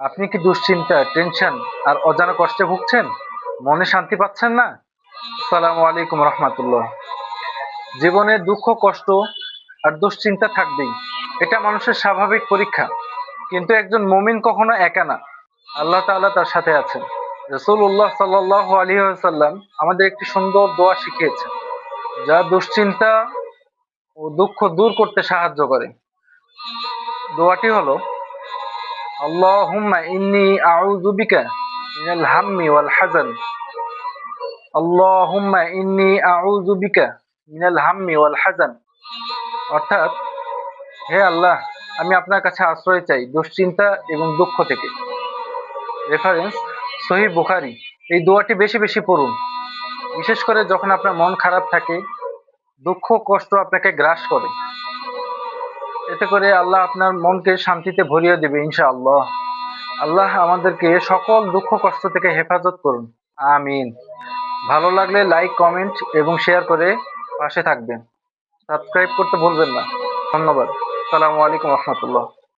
আপনি কি দুশ্চিন্তা, টেনশন আর অজানা কষ্টে ভুগছেন? মনে শান্তি পাচ্ছেন না? আসসালামু আলাইকুম রহমাতুল্লাহ। জীবনে দুঃখ, কষ্ট আর দুশ্চিন্তা থাকবেই। এটা মানুষের স্বাভাবিক পরীক্ষা। কিন্তু একজন মুমিন কখনো একা না। আল্লাহ তাআলা তার সাথে আছেন। রাসূলুল্লাহ সাল্লাল্লাহু আলাইহি ওয়াসাল্লাম আমাদের একটি সুন্দর দোয়া শিখিয়েছেন, যা দুশ্চিন্তা ও দুঃখ দূর করতে সাহায্য করে। দোয়াটি হলো, আল্লাহুম্মা ইন্নী আউযু বিকা মিনাল হাম্মি ওয়াল হাযান। আল্লাহুম্মা ইন্নী আউযু বিকা মিনাল হাম্মি ওয়াল হাযান। অর্থাৎ, হে আল্লাহ, আমি আপনার কাছে আশ্রয় চাই দুশ্চিন্তা এবং দুঃখ থেকে। রেফারেন্স: সহিহ বুখারী। এই দোয়াটি বেশি বেশি পড়ুন, বিশেষ করে যখন আপনার মন খারাপ থাকে, দুঃখ কষ্ট আপনাকে গ্রাস করে। এতে করে আল্লাহ আপনার মনকে শান্তিতে ভরিয়ে দেবে ইনশাআল্লাহ। আল্লাহ আমাদেরকে সকল দুঃখ কষ্ট থেকে হেফাজত করুন। আমিন। ভালো লাগলে লাইক, কমেন্ট এবং শেয়ার করে পাশে থাকবেন। সাবস্ক্রাইব করতে ভুলবেন না। ধন্যবাদ। আসসালামু আলাইকুম রহমতুল্লাহ।